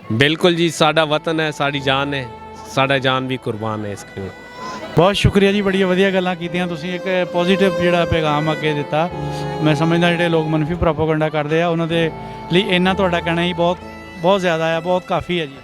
बिल्कुल जी, साडा वतन है, साड़ी जान है, साडा जान भी कुर्बान है इसके लिए। ਬਹੁਤ ਸ਼ੁਕਰੀਆ ਜੀ, ਬੜੀਆਂ ਵਧੀਆ ਗੱਲਾਂ ਕੀਤੀਆਂ ਤੁਸੀਂ। ਇੱਕ ਪੋਜ਼ਿਟਿਵ ਜਿਹੜਾ ਪੈਗਾਮ ਅੱਗੇ ਦਿੱਤਾ। ਮੈਂ ਸਮਝਦਾ ਜਿਹੜੇ ਲੋਕ ਮਨਫੀ ਪ੍ਰੋਪੇਗੈਂਡਾ ਕਰਦੇ ਆ ਉਹਨਾਂ ਦੇ ਲਈ ਇੰਨਾ ਤੁਹਾਡਾ ਕਹਿਣਾ ਹੀ ਬਹੁਤ ਬਹੁਤ ਜ਼ਿਆਦਾ ਆ, ਬਹੁਤ ਕਾਫੀ ਹੈ ਜੀ।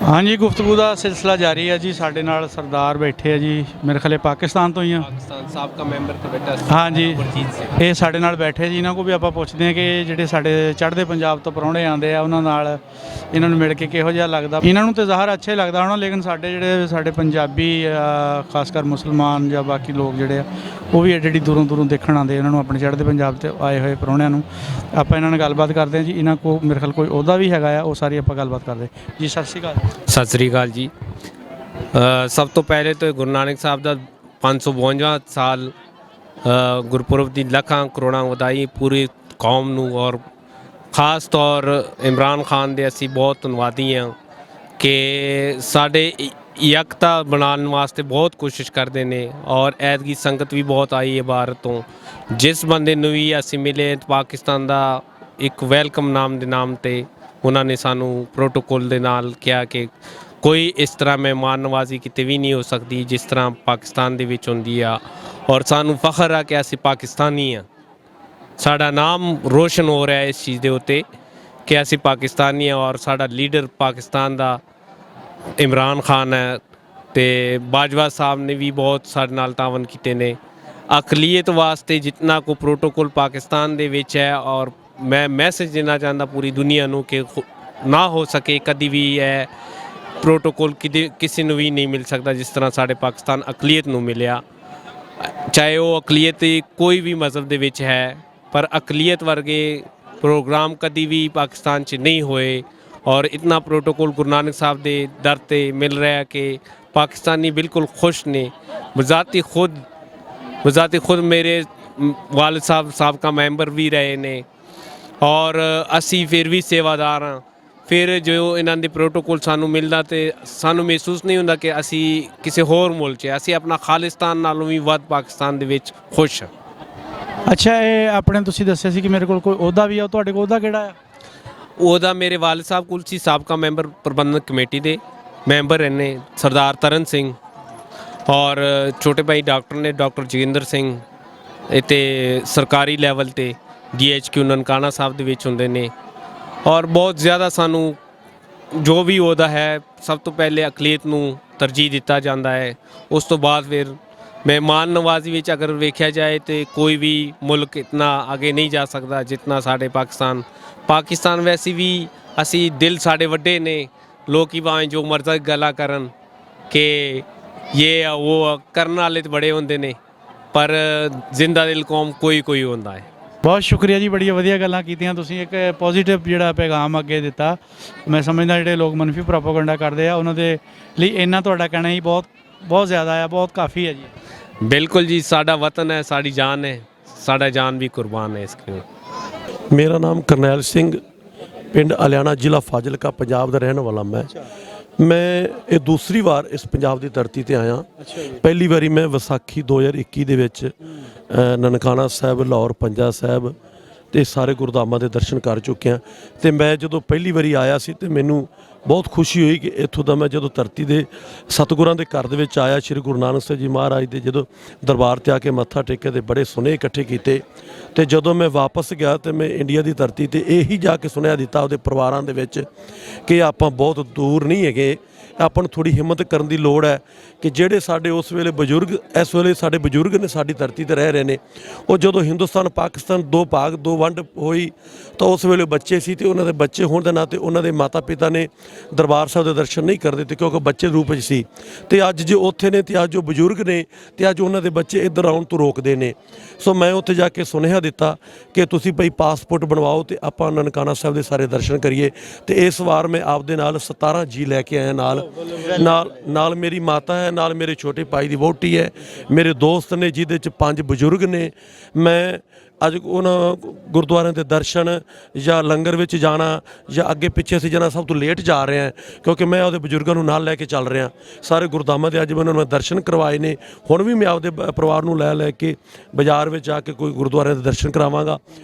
हाँ जी, गुफ्तगू का सिलसिला जारी है जी। साढ़े नाल सरदार बैठे है जी, मेरे ख्याल पाकिस्तान तो ही हैं। पाकिस्तान साबका मैंबर थे बेटा। हाँ जी, गुरजीत सिंह। ये साढ़े नाल बैठे जी। इन्हों को भी आप पुछते हैं कि ਜਿਹੜੇ ਸਾਡੇ ਚੜ੍ਹਦੇ ਪੰਜਾਬ ਤੋਂ ਪ੍ਰਾਹੁਣੇ ਆਉਂਦੇ ਆ ਉਹਨਾਂ ਨਾਲ ਇਹਨਾਂ ਨੂੰ ਮਿਲ ਕੇ ਕਿਹੋ ਜਿਹਾ ਲੱਗਦਾ। ਇਹਨਾਂ ਨੂੰ ਤਾਂ ਜ਼ਾਹਰ ਅੱਛਾ ਹੀ ਲੱਗਦਾ ਹੋਣਾ, ਲੇਕਿਨ ਸਾਡੇ ਪੰਜਾਬੀ ਖਾਸ ਕਰ ਮੁਸਲਮਾਨ ਜਾਂ ਬਾਕੀ ਲੋਕ ਜਿਹੜੇ ਆ ਉਹ ਵੀ ਐਡੀ ਦੂਰੋਂ ਦੂਰੋਂ ਦੇਖਣ ਆਉਂਦੇ ਇਹਨਾਂ ਨੂੰ, ਆਪਣੇ ਚੜ੍ਹਦੇ ਪੰਜਾਬ ਤੇ ਆਏ ਹੋਏ ਪ੍ਰਾਹੁਣਿਆਂ ਨੂੰ। ਆਪਾਂ ਇਹਨਾਂ ਨਾਲ ਗੱਲਬਾਤ ਕਰਦੇ ਹਾਂ ਜੀ। ਇਹਨਾਂ ਕੋਲ ਮੇਰੇ ਖਿਆਲ ਕੋਈ ਅਹੁਦਾ ਵੀ ਹੈਗਾ ਆ, ਉਹ ਸਾਰੀ ਆਪਾਂ ਗੱਲਬਾਤ ਕਰਦੇ ਜੀ। ਸਤਿ ਸ਼੍ਰੀ ਅਕਾਲ। ਸਤਿ ਸ੍ਰੀ ਅਕਾਲ ਜੀ। ਸਭ ਤੋਂ ਪਹਿਲੇ ਤਾਂ ਗੁਰੂ ਨਾਨਕ ਸਾਹਿਬ ਦਾ 552ਵਾਂ ਸਾਲ ਗੁਰਪੁਰਬ ਦੀ ਲੱਖਾਂ ਕਰੋੜਾਂ ਵਧਾਈ ਪੂਰੀ ਕੌਮ ਨੂੰ, ਔਰ ਖਾਸ ਤੌਰ ਇਮਰਾਨ ਖਾਨ ਦੇ ਅਸੀਂ ਬਹੁਤ ਧੰਨਵਾਦੀ ਹਾਂ ਕਿ ਸਾਡੇ ਇਕਤਾ ਬਣਾਉਣ ਵਾਸਤੇ ਬਹੁਤ ਕੋਸ਼ਿਸ਼ ਕਰਦੇ ਨੇ। ਔਰ ਐਤਕੀ ਸੰਗਤ ਵੀ ਬਹੁਤ ਆਈ ਹੈ ਬਾਹਰ ਤੋਂ। ਜਿਸ ਬੰਦੇ ਨੂੰ ਵੀ ਅਸੀਂ ਮਿਲੇ ਪਾਕਿਸਤਾਨ ਦਾ ਇੱਕ ਵੈਲਕਮ ਨਾਮ ਦੇ ਨਾਮ 'ਤੇ ਉਹਨਾਂ ਨੇ ਸਾਨੂੰ ਪ੍ਰੋਟੋਕੋਲ ਦੇ ਨਾਲ ਕਿਹਾ ਕਿ ਕੋਈ ਇਸ ਤਰ੍ਹਾਂ ਮਹਿਮਾਨ ਨਵਾਜ਼ੀ ਕਿਤੇ ਵੀ ਨਹੀਂ ਹੋ ਸਕਦੀ ਜਿਸ ਤਰ੍ਹਾਂ ਪਾਕਿਸਤਾਨ ਦੇ ਵਿੱਚ ਹੁੰਦੀ ਆ। ਔਰ ਸਾਨੂੰ ਫਖਰ ਆ ਕਿ ਅਸੀਂ ਪਾਕਿਸਤਾਨੀ ਹਾਂ, ਸਾਡਾ ਨਾਮ ਰੋਸ਼ਨ ਹੋ ਰਿਹਾ ਇਸ ਚੀਜ਼ ਦੇ ਉੱਤੇ ਕਿ ਅਸੀਂ ਪਾਕਿਸਤਾਨੀ ਹਾਂ। ਔਰ ਸਾਡਾ ਲੀਡਰ ਪਾਕਿਸਤਾਨ ਦਾ ਇਮਰਾਨ ਖਾਨ ਹੈ ਅਤੇ ਬਾਜਵਾ ਸਾਹਿਬ ਨੇ ਵੀ ਬਹੁਤ ਸਾਡੇ ਨਾਲ ਤਾਵਨ ਕੀਤੇ ਨੇ ਅਕਲੀਅਤ ਵਾਸਤੇ। ਜਿਤਨਾ ਕੋ ਪ੍ਰੋਟੋਕੋਲ ਪਾਕਿਸਤਾਨ ਦੇ ਵਿੱਚ ਹੈ, ਔਰ ਮੈਂ ਮੈਸੇਜ ਦੇਣਾ ਚਾਹੁੰਦਾ ਪੂਰੀ ਦੁਨੀਆ ਨੂੰ ਕਿ ਨਾ ਹੋ ਸਕੇ ਕਦੀ ਵੀ ਇਹ ਪ੍ਰੋਟੋਕੋਲ ਕਿਸੇ ਨੂੰ ਵੀ ਨਹੀਂ ਮਿਲ ਸਕਦਾ ਜਿਸ ਤਰ੍ਹਾਂ ਸਾਡੇ ਪਾਕਿਸਤਾਨ ਅਕਲੀਅਤ ਨੂੰ ਮਿਲਿਆ। ਚਾਹੇ ਉਹ ਅਕਲੀਅਤ ਕੋਈ ਵੀ ਮਜ਼ਹਬ ਦੇ ਵਿੱਚ ਹੈ, ਪਰ ਅਕਲੀਅਤ ਵਰਗੇ ਪ੍ਰੋਗਰਾਮ ਕਦੀ ਵੀ ਪਾਕਿਸਤਾਨ 'ਚ ਨਹੀਂ ਹੋਏ। ਔਰ ਇਤਨਾ ਪ੍ਰੋਟੋਕੋਲ ਗੁਰੂ ਨਾਨਕ ਸਾਹਿਬ ਦੇ ਦਰ 'ਤੇ ਮਿਲ ਰਿਹਾ ਕਿ ਪਾਕਿਸਤਾਨੀ ਬਿਲਕੁਲ ਖੁਸ਼ ਨੇ। ਬਜ਼ਾਤੀ ਖੁਦ ਮੇਰੇ ਵਾਲਿਦ ਸਾਹਿਬ ਸਾਬਕਾ ਮੈਂਬਰ ਵੀ ਰਹੇ ਨੇ, ਔਰ ਅਸੀਂ ਫਿਰ ਵੀ ਸੇਵਾਦਾਰ ਹਾਂ। ਫਿਰ ਜੋ ਇਹਨਾਂ ਦੇ ਪ੍ਰੋਟੋਕੋਲ ਸਾਨੂੰ ਮਿਲਦਾ ਤੇ ਸਾਨੂੰ ਮਹਿਸੂਸ ਨਹੀਂ ਹੁੰਦਾ ਕਿ ਅਸੀਂ ਕਿਸੇ ਹੋਰ ਮੁਲਕ 'ਚ, ਅਸੀਂ ਆਪਣਾ ਖਾਲਿਸਤਾਨ ਨਾਲੋਂ ਵੀ ਵੱਧ ਪਾਕਿਸਤਾਨ ਦੇ ਵਿੱਚ ਖੁਸ਼ ਹਾਂ। ਅੱਛਾ, ਇਹ ਆਪਣੇ ਤੁਸੀਂ ਦੱਸਿਆ ਸੀ ਕਿ ਮੇਰੇ ਕੋਲ ਕੋਈ ਅਹੁਦਾ ਵੀ ਆ, ਤੁਹਾਡੇ ਕੋਲ ਅਹੁਦਾ ਕਿਹੜਾ ਆ? ਉਹਦਾ ਮੇਰੇ ਵਾਲਿਦ ਸਾਹਿਬ ਕੋਲ ਸੀ, ਸਾਬਕਾ ਮੈਂਬਰ ਪ੍ਰਬੰਧਕ ਕਮੇਟੀ ਦੇ ਮੈਂਬਰ ਨੇ ਸਰਦਾਰ ਤਰਨ ਸਿੰਘ, ਔਰ ਛੋਟੇ ਭਾਈ ਡਾਕਟਰ ਨੇ ਡਾਕਟਰ ਜੋਗਿੰਦਰ ਸਿੰਘ। ਅਤੇ ਸਰਕਾਰੀ ਲੈਵਲ 'ਤੇ DHQ ਨਨਕਾਣਾ ਸਾਹਿਬ ਦੇ ਵਿੱਚ ਹੁੰਦੇ ਨੇ। ਔਰ ਬਹੁਤ ਜ਼ਿਆਦਾ ਸਾਨੂੰ ਜੋ ਵੀ ਉਹਦਾ ਹੈ ਸਭ ਤੋਂ ਪਹਿਲੇ ਅਕਲੀਅਤ ਨੂੰ ਤਰਜੀਹ ਦਿੱਤਾ ਜਾਂਦਾ ਹੈ। ਉਸ ਤੋਂ ਬਾਅਦ ਫਿਰ ਮਹਿਮਾਨ ਨਵਾਜ਼ੀ ਵਿੱਚ ਅਗਰ ਵੇਖਿਆ ਜਾਏ ਤਾਂ ਕੋਈ ਵੀ ਮੁਲਕ ਇਤਨਾ ਅੱਗੇ ਨਹੀਂ ਜਾ ਸਕਦਾ ਜਿਤਨਾ ਸਾਡੇ ਪਾਕਿਸਤਾਨ। ਵੈਸੇ ਵੀ ਅਸੀਂ ਦਿਲ ਸਾਡੇ ਵੱਡੇ ਨੇ, ਲੋਕ ਭਾਵੇਂ ਜੋ ਮਰਜ਼ੀ ਗੱਲਾਂ ਕਰਨ ਕਿ ਇਹ ਉਹ ਕਰਨ ਵਾਲੇ ਤਾਂ ਬੜੇ ਹੁੰਦੇ ਨੇ, ਪਰ ਜ਼ਿੰਦਾ ਦਿਲ ਕੌਮ ਕੋਈ ਹੁੰਦਾ ਹੈ। ਬਹੁਤ ਸ਼ੁਕਰੀਆ ਜੀ, ਬੜੀਆਂ ਵਧੀਆ ਗੱਲਾਂ ਕੀਤੀਆਂ ਤੁਸੀਂ। ਇੱਕ ਪੋਜ਼ਿਟਿਵ ਜਿਹੜਾ ਪੈਗਾਮ ਅੱਗੇ ਦਿੱਤਾ। ਮੈਂ ਸਮਝਦਾ ਜਿਹੜੇ ਲੋਕ ਮਨਫੀ ਪ੍ਰੋਪੇਗੈਂਡਾ ਕਰਦੇ ਆ ਉਹਨਾਂ ਦੇ ਲਈ ਇੰਨਾ ਤੁਹਾਡਾ ਕਹਿਣਾ ਹੀ ਬਹੁਤ ਬਹੁਤ ਜ਼ਿਆਦਾ ਆ, ਬਹੁਤ ਕਾਫੀ ਹੈ ਜੀ। ਬਿਲਕੁਲ ਜੀ, ਸਾਡਾ ਵਤਨ ਹੈ, ਸਾਡੀ ਜਾਨ ਹੈ, ਸਾਡਾ ਜਾਨ ਵੀ ਕੁਰਬਾਨ ਹੈ ਇਸਕੇ। ਮੇਰਾ ਨਾਮ ਕਰਨੈਲ ਸਿੰਘ, ਪਿੰਡ ਅਲਿਆਣਾ, ਜ਼ਿਲ੍ਹਾ ਫਾਜ਼ਿਲਕਾ, ਪੰਜਾਬ ਦਾ ਰਹਿਣ ਵਾਲਾ ਮੈਂ ਇਹ ਦੂਸਰੀ ਵਾਰ ਇਸ ਪੰਜਾਬ ਦੀ ਧਰਤੀ ਤੇ ਆਇਆ। ਪਹਿਲੀ ਵਾਰੀ ਮੈਂ ਵਿਸਾਖੀ 2021 ਦੇ ਵਿੱਚ ਨਨਕਾਣਾ ਸਾਹਿਬ, ਲਾਹੌਰ, ਪੰਜਾ ਸਾਹਿਬ ਅਤੇ ਸਾਰੇ ਗੁਰਧਾਮਾਂ ਦੇ ਦਰਸ਼ਨ ਕਰ ਚੁੱਕਿਆ। ਅਤੇ ਮੈਂ ਜਦੋਂ ਪਹਿਲੀ ਵਾਰੀ ਆਇਆ ਸੀ ਤਾਂ ਮੈਨੂੰ ਬਹੁਤ ਖੁਸ਼ੀ ਹੋਈ ਕਿ ਇੱਥੋਂ ਦਾ ਮੈਂ ਜਦੋਂ ਧਰਤੀ ਦੇ ਸਤਿਗੁਰਾਂ ਦੇ ਘਰ ਦੇ ਵਿੱਚ ਆਇਆ, ਸ਼੍ਰੀ ਗੁਰੂ ਨਾਨਕ ਸਾਹਿਬ ਜੀ ਮਹਾਰਾਜ ਦੇ ਜਦੋਂ ਦਰਬਾਰ 'ਤੇ ਆ ਕੇ ਮੱਥਾ ਟੇਕਿਆ ਅਤੇ ਬੜੇ ਸੁਨੇਹੇ ਇਕੱਠੇ ਕੀਤੇ। ਅਤੇ ਜਦੋਂ ਮੈਂ ਵਾਪਸ ਗਿਆ ਤਾਂ ਮੈਂ ਇੰਡੀਆ ਦੀ ਧਰਤੀ 'ਤੇ ਇਹੀ ਜਾ ਕੇ ਸੁਨੇਹਾ ਦਿੱਤਾ ਉਹਦੇ ਪਰਿਵਾਰਾਂ ਦੇ ਵਿੱਚ ਕਿ ਆਪਾਂ ਬਹੁਤ ਦੂਰ ਨਹੀਂ ਹੈਗੇ, ਆਪਾਂ ਨੂੰ ਥੋੜ੍ਹੀ ਹਿੰਮਤ ਕਰਨ ਦੀ ਲੋੜ ਹੈ ਕਿ ਜਿਹੜੇ ਸਾਡੇ ਉਸ ਵੇਲੇ ਬਜ਼ੁਰਗ, ਇਸ ਵੇਲੇ ਸਾਡੇ ਬਜ਼ੁਰਗ ਨੇ ਸਾਡੀ ਧਰਤੀ 'ਤੇ ਰਹਿ ਰਹੇ ਨੇ, ਉਹ ਜਦੋਂ ਹਿੰਦੁਸਤਾਨ ਪਾਕਿਸਤਾਨ ਦੋ ਵੰਡ ਹੋਈ ਤਾਂ ਉਸ ਵੇਲੇ ਬੱਚੇ ਸੀ ਅਤੇ ਉਹਨਾਂ ਦੇ ਬੱਚੇ ਹੋਣ ਦੇ ਨਾਤੇ ਉਹਨਾਂ ਦੇ ਮਾਤਾ ਪਿਤਾ ਨੇ ਦਰਬਾਰ ਸਾਹਿਬ ਦੇ ਦਰਸ਼ਨ ਨਹੀਂ ਕਰਦੇ ਤੇ ਕਿਉਂਕਿ ਬੱਚੇ ਰੂਪ ਵਿੱਚ ਸੀ। ਅਤੇ ਅੱਜ ਜੇ ਉੱਥੇ ਨੇ ਅਤੇ ਅੱਜ ਜੋ ਬਜ਼ੁਰਗ ਨੇ ਅਤੇ ਅੱਜ ਉਹਨਾਂ ਦੇ ਬੱਚੇ ਇੱਧਰ ਆਉਣ ਤੋਂ ਰੋਕਦੇ ਨੇ। ਸੋ ਮੈਂ ਉੱਥੇ ਜਾ ਕੇ ਸੁਨੇਹਾ ਦਿੱਤਾ ਕਿ ਤੁਸੀਂ ਭਾਈ ਪਾਸਪੋਰਟ ਬਣਵਾਓ ਅਤੇ ਆਪਾਂ ਨਨਕਾਣਾ ਸਾਹਿਬ ਦੇ ਸਾਰੇ ਦਰਸ਼ਨ ਕਰੀਏ। ਅਤੇ ਇਸ ਵਾਰ ਮੈਂ ਆਪਦੇ ਨਾਲ 17 ਜੀ ਲੈ ਕੇ ਆਇਆ। ਨਾਲ ਮੇਰੀ ਮਾਤਾ ਹੈ, ਨਾਲ ਮੇਰੇ ਛੋਟੇ ਭਾਈ ਦੀ ਵਹੁਟੀ ਹੈ, ਮੇਰੇ ਦੋਸਤ ਨੇ ਜਿਹਦੇ 'ਚ 5 ਬਜ਼ੁਰਗ ਨੇ। ਮੈਂ ਅੱਜ ਉਹਨਾਂ ਗੁਰਦੁਆਰਿਆਂ ਦੇ ਦਰਸ਼ਨ ਜਾਂ ਲੰਗਰ ਵਿੱਚ ਜਾਣਾ ਜਾਂ ਅੱਗੇ ਪਿੱਛੇ ਅਸੀਂ ਜਾਣਾ ਸਭ ਤੋਂ ਲੇਟ ਜਾ ਰਹੇ ਹਾਂ, ਕਿਉਂਕਿ ਮੈਂ ਉਹਦੇ ਬਜ਼ੁਰਗਾਂ ਨੂੰ ਨਾਲ ਲੈ ਕੇ ਚੱਲ ਰਿਹਾ। ਸਾਰੇ ਗੁਰਧਾਮਾਂ ਦੇ ਅੱਜ ਮੈਂ ਉਹਨਾਂ ਨੂੰ ਦਰਸ਼ਨ ਕਰਵਾਏ ਨੇ। ਹੁਣ ਵੀ ਮੈਂ ਆਪਦੇ ਪਰਿਵਾਰ ਨੂੰ ਲੈ ਕੇ ਬਾਜ਼ਾਰ ਵਿੱਚ ਜਾ ਕੇ ਕੋਈ ਗੁਰਦੁਆਰਿਆਂ ਦੇ ਦਰਸ਼ਨ ਕਰਾਵਾਂਗਾ।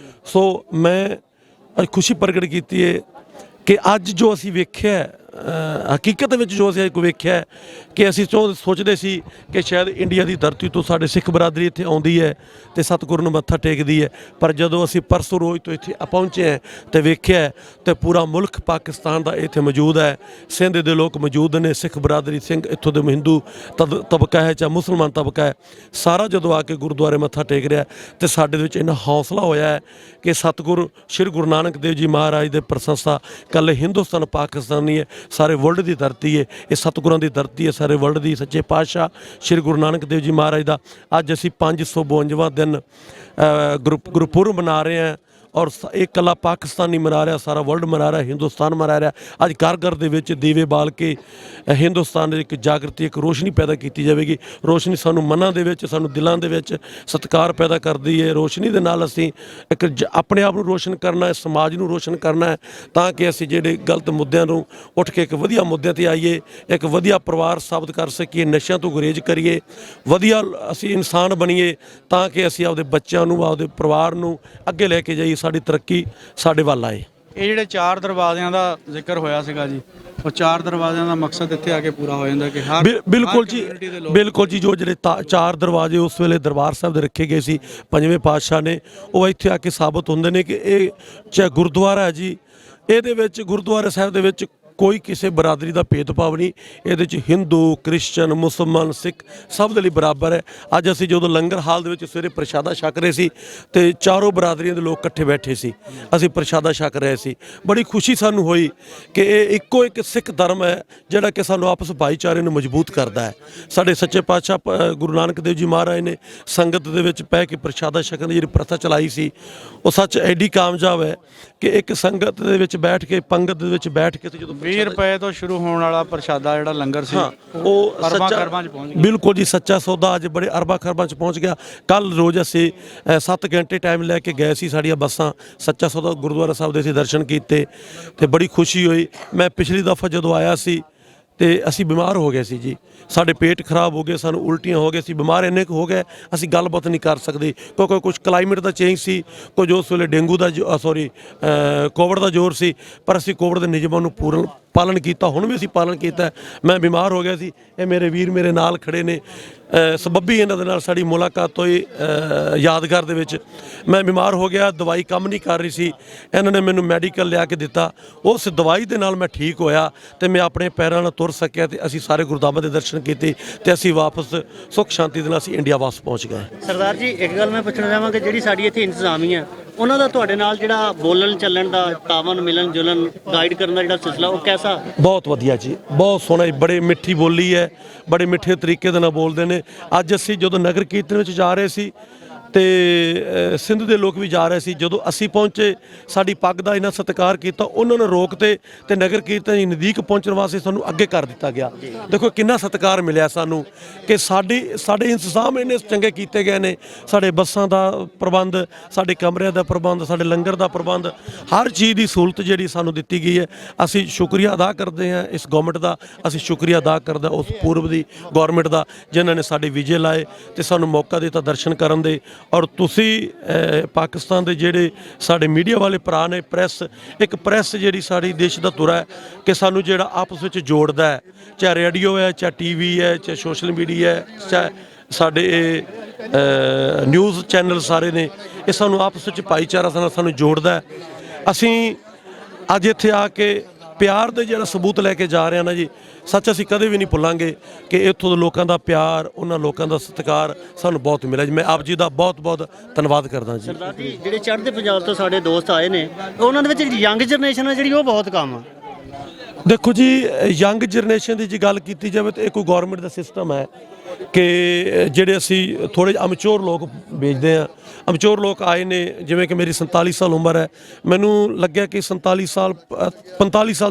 ਸੋ ਮੈਂ ਅੱਜ ਖੁਸ਼ੀ ਪ੍ਰਗਟ ਕੀਤੀ ਹੈ ਕਿ ਅੱਜ ਜੋ ਅਸੀਂ ਵੇਖਿਆ, ਹਕੀਕਤ ਵਿੱਚ ਜੋ ਅਸੀਂ ਵੇਖਿਆ ਕਿ ਅਸੀਂ ਸੋਚਦੇ ਸੀ ਕਿ ਸ਼ਾਇਦ ਇੰਡੀਆ ਦੀ ਧਰਤੀ ਤੋਂ ਸਾਡੇ ਸਿੱਖ ਬਰਾਦਰੀ ਇੱਥੇ ਆਉਂਦੀ ਹੈ ਤੇ ਸਤਿਗੁਰੂ ਨੂੰ ਮੱਥਾ ਟੇਕਦੀ ਹੈ, ਪਰ ਜਦੋਂ ਅਸੀਂ ਪਰਸੋਂ ਰੋਜ਼ ਤੋਂ ਇੱਥੇ ਪਹੁੰਚੇ ਹਾਂ ਤੇ ਵੇਖਿਆ ਤੇ ਪੂਰਾ ਮੁਲਕ ਪਾਕਿਸਤਾਨ ਦਾ ਇੱਥੇ ਮੌਜੂਦ ਹੈ। ਸਿੰਧ ਦੇ ਲੋਕ ਮੌਜੂਦ ਨੇ, ਸਿੱਖ ਬਰਾਦਰੀ, ਸਿੰਘ ਇੱਥੋਂ ਦੇ ਹਿੰਦੂ ਤਬਕਾ ਹੈ ਚਾਹੇ ਮੁਸਲਮਾਨ ਤਬਕਾ ਹੈ, ਸਾਰਾ ਜਦੋਂ ਆ ਕੇ ਗੁਰਦੁਆਰੇ ਮੱਥਾ ਟੇਕ ਰਿਹਾ ਤੇ ਸਾਡੇ ਦੇ ਵਿੱਚ ਇੰਨਾ ਹੌਸਲਾ ਹੋਇਆ ਹੈ ਕਿ ਸਤਿਗੁਰੂ ਸ਼੍ਰੀ ਗੁਰੂ ਨਾਨਕ ਦੇਵ ਜੀ ਮਹਾਰਾਜ ਦੇ ਪ੍ਰਸ਼ੰਸਾ ਕੱਲੇ ਹਿੰਦੁਸਤਾਨ ਪਾਕਿਸਤਾਨ ਨਹੀਂ ਹੈ, ਸਾਰੇ ਵਰਲਡ ਦੀ ਧਰਤੀ ਹੈ। ਇਹ ਸਤਿਗੁਰਾਂ ਦੀ ਧਰਤੀ ਹੈ, ਸਾਰੇ ਵਰਲਡ ਦੀ। ਸੱਚੇ ਪਾਤਸ਼ਾਹ ਸ਼੍ਰੀ ਗੁਰੂ ਨਾਨਕ ਦੇਵ ਜੀ ਮਹਾਰਾਜ ਦਾ ਅੱਜ ਅਸੀਂ 552ਵਾਂ ਦਿਨ ਗੁਰਪੁਰਬ ਮਨਾ ਰਹੇ ਹਾਂ ਔਰ ਇਹ ਇਕੱਲਾ ਪਾਕਿਸਤਾਨ ਨਹੀਂ ਮਨਾ ਰਿਹਾ, ਸਾਰਾ ਵਰਲਡ ਮਨਾ ਰਿਹਾ, ਹਿੰਦੁਸਤਾਨ ਮਨਾ ਰਿਹਾ। ਅੱਜ ਘਰ ਘਰ ਦੇ ਵਿੱਚ ਦੀਵੇ ਬਾਲ ਕੇ ਹਿੰਦੁਸਤਾਨ ਦੇ ਇੱਕ ਜਾਗਰਤੀ, ਇੱਕ ਰੋਸ਼ਨੀ ਪੈਦਾ ਕੀਤੀ ਜਾਵੇਗੀ। ਰੋਸ਼ਨੀ ਸਾਨੂੰ ਮਨਾਂ ਦੇ ਵਿੱਚ, ਸਾਨੂੰ ਦਿਲਾਂ ਦੇ ਵਿੱਚ ਸਤਿਕਾਰ ਪੈਦਾ ਕਰਦੀ ਹੈ। ਰੋਸ਼ਨੀ ਦੇ ਨਾਲ ਅਸੀਂ ਇੱਕ ਆਪਣੇ ਆਪ ਨੂੰ ਰੋਸ਼ਨ ਕਰਨਾ ਹੈ, ਸਮਾਜ ਨੂੰ ਰੋਸ਼ਨ ਕਰਨਾ ਹੈ, ਤਾਂ ਕਿ ਅਸੀਂ ਜਿਹੜੇ ਗਲਤ ਮੁੱਦਿਆਂ ਨੂੰ ਉੱਠ ਕੇ ਇੱਕ ਵਧੀਆ ਮੁੱਦਿਆਂ 'ਤੇ ਆਈਏ, ਇੱਕ ਵਧੀਆ ਪਰਿਵਾਰ ਸਾਬਤ ਕਰ ਸਕੀਏ, ਨਸ਼ਿਆਂ ਤੋਂ ਗੁਰੇਜ਼ ਕਰੀਏ, ਵਧੀਆ ਅਸੀਂ ਇਨਸਾਨ ਬਣੀਏ, ਤਾਂ ਕਿ ਅਸੀਂ ਆਪਦੇ ਬੱਚਿਆਂ ਨੂੰ, ਆਪਦੇ ਪਰਿਵਾਰ ਨੂੰ ਅੱਗੇ ਲੈ ਕੇ ਜਾਈਏ, ਸਾਡੀ ਤਰੱਕੀ ਸਾਡੇ ਵੱਲ ਆਏ। ਇਹ ਜਿਹੜੇ 4 ਦਰਵਾਜ਼ਿਆਂ ਦਾ ਜ਼ਿਕਰ ਹੋਇਆ ਸੀਗਾ ਜੀ, ਉਹ 4 ਦਰਵਾਜ਼ਿਆਂ ਦਾ ਮਕਸਦ ਇੱਥੇ ਆ ਕੇ ਪੂਰਾ ਹੋ ਜਾਂਦਾ ਕਿ ਬਿਲਕੁਲ ਜੀ, ਬਿਲਕੁਲ ਜੀ। ਜੋ ਜਿਹੜੇ 4 ਦਰਵਾਜ਼ੇ ਉਸ ਵੇਲੇ ਦਰਬਾਰ ਸਾਹਿਬ ਦੇ ਰੱਖੇ ਗਏ ਸੀ ਪੰਜਵੇਂ ਪਾਤਸ਼ਾਹ ਨੇ, ਉਹ ਇੱਥੇ ਆ ਕੇ ਸਾਬਤ ਹੁੰਦੇ ਨੇ ਕਿ ਇਹ ਚਾਹੇ ਗੁਰਦੁਆਰਾ ਹੈ ਜੀ, ਇਹਦੇ ਵਿੱਚ ਗੁਰਦੁਆਰਾ ਸਾਹਿਬ ਦੇ ਵਿੱਚ ਕੋਈ ਕਿਸੇ ਬਰਾਦਰੀ ਦਾ ਭੇਦਭਾਵ ਨਹੀਂ। ਇਹਦੇ 'ਚ ਹਿੰਦੂ, ਕ੍ਰਿਸਚਨ, ਮੁਸਲਮਾਨ, ਸਿੱਖ ਸਭ ਦੇ ਲਈ ਬਰਾਬਰ ਹੈ। ਅੱਜ ਅਸੀਂ ਜਦੋਂ ਲੰਗਰ ਹਾਲ ਦੇ ਵਿੱਚ ਸਵੇਰੇ ਪ੍ਰਸ਼ਾਦਾ ਛਕ ਰਹੇ ਸੀ ਤੇ ਚਾਰੋਂ ਬਰਾਦਰੀਆਂ ਦੇ ਲੋਕ ਇਕੱਠੇ ਬੈਠੇ ਸੀ, ਅਸੀਂ ਪ੍ਰਸ਼ਾਦਾ ਛਕ ਰਹੇ ਸੀ। ਬੜੀ ਖੁਸ਼ੀ ਸਾਨੂੰ ਹੋਈ ਕਿ ਇਹ ਇੱਕੋ ਇੱਕ ਸਿੱਖ ਧਰਮ ਹੈ ਜਿਹੜਾ ਕਿ ਸਾਨੂੰ ਆਪਸ ਭਾਈਚਾਰੇ ਨੂੰ ਮਜ਼ਬੂਤ ਕਰਦਾ ਹੈ। ਸਾਡੇ ਸੱਚੇ ਪਾਤਸ਼ਾਹ ਗੁਰੂ ਨਾਨਕ ਦੇਵ ਜੀ ਮਹਾਰਾਜ ਨੇ ਸੰਗਤ ਦੇ ਵਿੱਚ ਪੈ ਕੇ ਪ੍ਰਸ਼ਾਦਾ ਛਕਣ ਦੀ ਜਿਹੜੀ ਪ੍ਰਥਾ ਚਲਾਈ ਸੀ, ਉਹ ਸੱਚ ਐਡੀ ਕਾਮਯਾਬ ਹੈ ਕਿ ਇੱਕ ਸੰਗਤ ਦੇ ਵਿੱਚ ਬੈਠ ਕੇ, ਪੰਗਤ ਦੇ ਵਿੱਚ ਬੈਠ ਕੇ ਜਦੋਂ 20 ਰੁਪਏ ਤੋਂ ਸ਼ੁਰੂ ਹੋਣ ਵਾਲਾ ਪ੍ਰਸ਼ਾਦਾ ਜਿਹੜਾ ਲੰਗਰ ਸੀ, ਉਹ ਅਰਬਾਂ ਖਰਬਾਂ 'ਚ ਪਹੁੰਚ ਗਿਆ। ਬਿਲਕੁਲ ਜੀ, ਸੱਚਾ ਸੌਦਾ ਅੱਜ ਬੜੇ ਅਰਬਾਂ ਖਰਬਾਂ 'ਚ ਪਹੁੰਚ ਗਿਆ। ਕੱਲ ਰੋਜ਼ ਅਸੀਂ 7 ਘੰਟੇ ਟਾਈਮ ਲੈ ਕੇ ਗਏ ਸੀ, ਸਾਡੀਆਂ ਬੱਸਾਂ ਸੱਚਾ ਸੌਦਾ ਗੁਰਦੁਆਰਾ ਸਾਹਿਬ ਦੇ ਅਸੀਂ ਦਰਸ਼ਨ ਕੀਤੇ ਤੇ ਬੜੀ ਖੁਸ਼ੀ ਹੋਈ। ਮੈਂ ਪਿਛਲੀ ਦਫਾ ਜਦੋਂ ਆਇਆ ਸੀ ਤੇ ਅਸੀਂ ਬਿਮਾਰ ਹੋ ਗਏ ਸੀ ਜੀ, ਸਾਡੇ ਪੇਟ ਖਰਾਬ ਹੋ ਗਏ, ਸਾਨੂੰ ਉਲਟੀਆਂ ਹੋ ਗਏ ਸੀ, ਬਿਮਾਰ ਇੰਨੇ ਕੁ ਹੋ ਗਏ ਅਸੀਂ ਗੱਲਬਾਤ ਨਹੀਂ ਕਰ ਸਕਦੇ, ਕਿਉਂਕਿ ਕੁਝ ਕਲਾਈਮੇਟ ਦਾ ਚੇਂਜ ਸੀ, ਕੁਝ ਉਸ ਵੇਲੇ ਡੇਂਗੂ ਦਾ ਕੋਵਿਡ ਦਾ ਜ਼ੋਰ ਸੀ, ਪਰ ਅਸੀਂ ਕੋਵਿਡ ਦੇ ਨਿਯਮਾਂ ਨੂੰ ਪਾਲਣ ਕੀਤਾ। ਹੁਣ ਵੀ ਅਸੀਂ ਪਾਲਣ ਕੀਤਾ। ਮੈਂ ਬਿਮਾਰ ਹੋ ਗਿਆ ਸੀ, ਇਹ ਮੇਰੇ ਵੀਰ ਮੇਰੇ ਨਾਲ ਖੜੇ ਨੇ, ਸਬੱਬੀ ਇਹਨਾਂ ਦੇ ਨਾਲ ਸਾਡੀ ਮੁਲਾਕਾਤ ਹੋਈ ਯਾਦਗਾਰ ਦੇ ਵਿੱਚ। ਮੈਂ ਬਿਮਾਰ ਹੋ ਗਿਆ, ਦਵਾਈ ਕੰਮ ਨਹੀਂ ਕਰ ਰਹੀ ਸੀ, ਇਹਨਾਂ ਨੇ ਮੈਨੂੰ ਮੈਡੀਕਲ ਲਿਆ ਕੇ ਦਿੱਤਾ, ਉਸ ਦਵਾਈ ਦੇ ਨਾਲ ਮੈਂ ਠੀਕ ਹੋਇਆ ਤੇ ਮੈਂ ਆਪਣੇ ਪੈਰਾਂ ਨਾਲ ਤੁਰ ਸਕਿਆ ਤੇ ਅਸੀਂ ਸਾਰੇ ਗੁਰਦਾਮਾਂ ਦੇ ਦਰਸ਼ਨ ਕੀਤੇ ਤੇ ਅਸੀਂ ਵਾਪਸ ਸੁੱਖ ਸ਼ਾਂਤੀ ਦੇ ਨਾਲ ਅਸੀਂ ਇੰਡੀਆ ਵਾਪਸ ਪਹੁੰਚ ਗਏ। ਸਰਦਾਰ ਜੀ, ਇੱਕ ਗੱਲ ਮੈਂ ਪੁੱਛਣਾ ਚਾਹਾਂਗਾ, ਜਿਹੜੀ ਸਾਡੀ ਇੱਥੇ ਇੰਤਜ਼ਾਮੀਆ ਉਹਨਾਂ ਦਾ ਤੁਹਾਡੇ ਨਾਲ ਜਿਹੜਾ ਬੋਲਣ ਚੱਲਣ ਦਾ, ਤਾਵਨ ਮਿਲਣ ਜੁਲਣ, ਗਾਈਡ ਕਰਨ ਦਾ ਜਿਹੜਾ ਸਿਲਸਿਲਾ, ਉਹ ਕੈਸਾ? ਬਹੁਤ ਵਧੀਆ ਜੀ, ਬਹੁਤ ਸੋਹਣਾ ਜੀ, ਬੜੇ ਮਿੱਠੀ ਬੋਲੀ ਹੈ, ਬੜੇ ਮਿੱਠੇ ਤਰੀਕੇ ਦੇ ਨਾਲ ਬੋਲਦੇ ਨੇ। ਅੱਜ ਅਸੀਂ ਜਦੋਂ ਨਗਰ ਕੀਰਤਨ ਵਿੱਚ ਜਾ ਰਹੇ ਸੀ ਤੇ ਸਿੰਧ ਦੇ ਲੋਕ ਵੀ ਜਾ ਰਹੇ ਸੀ, ਜਦੋਂ ਅਸੀਂ ਪਹੁੰਚੇ ਸਾਡੀ ਪੱਗ ਦਾ ਇਹਨਾਂ ਸਤਿਕਾਰ ਕੀਤਾ, ਉਹਨਾਂ ਨੇ ਰੋਕ ਤੇ ਨਗਰ ਕੀਰਤਨ ਦੀ ਨਜ਼ਦੀਕ ਪਹੁੰਚਣ ਵਾਸਤੇ ਸਾਨੂੰ ਅੱਗੇ ਕਰ ਦਿੱਤਾ ਗਿਆ। ਦੇਖੋ ਕਿੰਨਾ ਸਤਿਕਾਰ ਮਿਲਿਆ ਸਾਨੂੰ ਕਿ ਸਾਡੇ ਇੰਤਜ਼ਾਮ ਇੰਨੇ ਚੰਗੇ ਕੀਤੇ ਗਏ ਨੇ, ਸਾਡੇ ਬੱਸਾਂ ਦਾ ਪ੍ਰਬੰਧ, ਸਾਡੇ ਕਮਰਿਆਂ ਦਾ ਪ੍ਰਬੰਧ, ਸਾਡੇ ਲੰਗਰ ਦਾ ਪ੍ਰਬੰਧ, ਹਰ ਚੀਜ਼ ਦੀ ਸਹੂਲਤ ਜਿਹੜੀ ਸਾਨੂੰ ਦਿੱਤੀ ਗਈ ਹੈ। ਅਸੀਂ ਸ਼ੁਕਰੀਆ ਅਦਾ ਕਰਦੇ ਹਾਂ ਇਸ ਗਵਰਨਮੈਂਟ ਦਾ, ਅਸੀਂ ਸ਼ੁਕਰੀਆ ਅਦਾ ਕਰਦੇ ਉਸ ਪੂਰਬ ਦੀ ਗਵਰਨਮੈਂਟ ਦਾ ਜਿਨ੍ਹਾਂ ਨੇ ਸਾਡੇ ਵੀਜ਼ੇ ਲਾਏ ਤੇ ਸਾਨੂੰ ਮੌਕਾ ਦਿੱਤਾ ਦਰਸ਼ਨ ਕਰਨ ਦੇ। ਔਰ ਤੁਸੀਂ ਪਾਕਿਸਤਾਨ ਦੇ ਜਿਹੜੇ ਸਾਡੇ ਮੀਡੀਆ ਵਾਲੇ ਭਰਾ ਨੇ, ਇੱਕ ਪ੍ਰੈਸ ਜਿਹੜੀ ਸਾਡੀ ਦੇਸ਼ ਦਾ ਧੁਰਾ ਹੈ ਕਿ ਸਾਨੂੰ ਜਿਹੜਾ ਆਪਸ ਵਿੱਚ ਜੋੜਦਾ ਹੈ, ਚਾਹੇ ਰੇਡੀਓ ਹੈ, ਚਾਹੇ TV ਹੈ, ਚਾਹੇ ਸੋਸ਼ਲ ਮੀਡੀਆ ਹੈ, ਚਾਹੇ ਸਾਡੇ ਇਹ ਨਿਊਜ਼ ਚੈਨਲ ਸਾਰੇ ਨੇ, ਇਹ ਸਾਨੂੰ ਆਪਸ ਵਿੱਚ ਭਾਈਚਾਰਾ ਸਾਨੂੰ ਜੋੜਦਾ ਹੈ। ਅਸੀਂ ਅੱਜ ਇੱਥੇ ਆ ਕੇ ਪਿਆਰ ਦੇ ਜਿਹੜਾ ਸਬੂਤ ਲੈ ਕੇ ਜਾ ਰਹੇ ਹਾਂ ਨਾ ਜੀ, ਸੱਚ ਅਸੀਂ ਕਦੇ ਵੀ ਨਹੀਂ ਭੁੱਲਾਂਗੇ ਕਿ ਇੱਥੋਂ ਦੇ ਲੋਕਾਂ ਦਾ ਪਿਆਰ, ਉਹਨਾਂ ਲੋਕਾਂ ਦਾ ਸਤਿਕਾਰ ਸਾਨੂੰ ਬਹੁਤ ਮਿਲਿਆ ਜੀ। ਮੈਂ ਆਪ ਜੀ ਦਾ ਬਹੁਤ ਬਹੁਤ ਧੰਨਵਾਦ ਕਰਦਾ ਜੀ। ਸਰਦਾਰ ਜੀ, ਜਿਹੜੇ ਚੜ੍ਹਦੇ ਪੰਜਾਬ ਤੋਂ ਸਾਡੇ ਦੋਸਤ ਆਏ ਨੇ, ਉਹਨਾਂ ਦੇ ਵਿੱਚ ਯੰਗ ਜਨਰੇਸ਼ਨ ਹੈ ਜਿਹੜੀ, ਉਹ ਬਹੁਤ ਕੰਮ ਆ। ਦੇਖੋ ਜੀ, ਯੰਗ ਜਨਰੇਸ਼ਨ ਦੀ ਜੇ ਗੱਲ ਕੀਤੀ ਜਾਵੇ ਤਾਂ ਇਹ ਕੋਈ ਗੌਰਮੈਂਟ ਦਾ ਸਿਸਟਮ ਹੈ ਕਿ ਜਿਹੜੇ ਅਸੀਂ ਥੋੜ੍ਹੇ ਅਮਚੋਰ ਲੋਕ ਭੇਜਦੇ ਹਾਂ। ਅਮਚੋਰ ਲੋਕ ਆਏ ਨੇ, ਜਿਵੇਂ ਕਿ ਮੇਰੀ 47 ਸਾਲ ਉਮਰ ਹੈ, ਮੈਨੂੰ ਲੱਗਿਆ ਕਿ 45 ਸਾਲ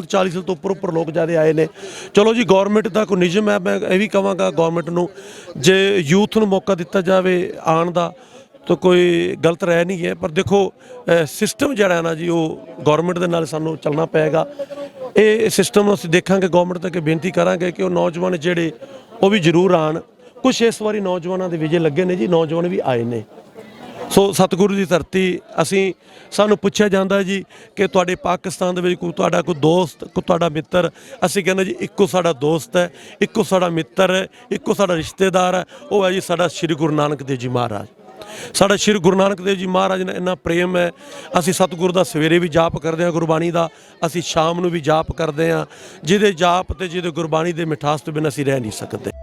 40 ਸਾਲ ਤੋਂ ਉੱਪਰ ਲੋਕ ਜ਼ਿਆਦਾ ਆਏ ਨੇ। ਚਲੋ ਜੀ, ਗੌਰਮੈਂਟ ਦਾ ਕੋਈ ਨਿਯਮ ਹੈ, ਮੈਂ ਇਹ ਵੀ ਕਹਾਂਗਾ ਗੌਰਮੈਂਟ ਨੂੰ, ਜੇ ਯੂਥ ਨੂੰ ਮੌਕਾ ਦਿੱਤਾ ਜਾਵੇ ਆਉਣ ਦਾ ਤਾਂ ਕੋਈ ਗਲਤ ਰਾਏ ਨਹੀਂ ਹੈ। ਪਰ ਦੇਖੋ ਸਿਸਟਮ ਜਿਹੜਾ ਹੈ ਨਾ ਜੀ, ਉਹ ਗਵਰਨਮੈਂਟ ਦੇ ਨਾਲ ਸਾਨੂੰ ਚੱਲਣਾ ਪਏਗਾ। ਇਹ ਸਿਸਟਮ ਨੂੰ ਅਸੀਂ ਦੇਖਾਂਗੇ, ਗਵਰਨਮੈਂਟ ਤੱਕ ਬੇਨਤੀ ਕਰਾਂਗੇ ਕਿ ਉਹ ਨੌਜਵਾਨ ਜਿਹੜੇ ਉਹ ਵੀ ਜ਼ਰੂਰ ਆਉਣ। ਕੁਛ ਇਸ ਵਾਰੀ ਨੌਜਵਾਨਾਂ ਦੇ ਵੀਜ਼ੇ ਲੱਗੇ ਨੇ ਜੀ, ਨੌਜਵਾਨ ਵੀ ਆਏ ਨੇ। ਸੋ ਸਤਿਗੁਰੂ ਦੀ ਧਰਤੀ, ਸਾਨੂੰ ਪੁੱਛਿਆ ਜਾਂਦਾ ਜੀ ਕਿ ਤੁਹਾਡੇ ਪਾਕਿਸਤਾਨ ਦੇ ਵਿੱਚ ਤੁਹਾਡਾ ਕੋਈ ਦੋਸਤ, ਕੋਈ ਤੁਹਾਡਾ ਮਿੱਤਰ। ਅਸੀਂ ਕਹਿੰਦੇ ਜੀ ਇੱਕੋ ਸਾਡਾ ਦੋਸਤ ਹੈ, ਇੱਕੋ ਸਾਡਾ ਮਿੱਤਰ ਹੈ, ਇੱਕੋ ਸਾਡਾ ਰਿਸ਼ਤੇਦਾਰ ਹੈ, ਉਹ ਹੈ ਜੀ ਸਾਡਾ ਸ੍ਰੀ ਗੁਰੂ ਨਾਨਕ ਦੇਵ ਜੀ ਮਹਾਰਾਜ। ਸਾਡਾ ਸ੍ਰੀ ਗੁਰੂ ਨਾਨਕ ਦੇਵ ਜੀ ਮਹਾਰਾਜ ਨੇ ਇੰਨਾ ਪ੍ਰੇਮ ਹੈ। ਅਸੀਂ ਸਤਿਗੁਰੂ ਦਾ ਸਵੇਰੇ ਵੀ ਜਾਪ ਕਰਦੇ ਹਾਂ, ਗੁਰਬਾਣੀ ਦਾ, ਅਸੀਂ ਸ਼ਾਮ ਨੂੰ ਵੀ ਜਾਪ ਕਰਦੇ ਹਾਂ, ਜਿਹਦੇ ਜਾਪ ਤੇ ਜਿਹਦੇ ਗੁਰਬਾਣੀ ਦੇ ਮਿਠਾਸ ਤੋਂ ਬਿਨਾਂ ਅਸੀਂ ਰਹਿ ਨਹੀਂ ਸਕਦੇ।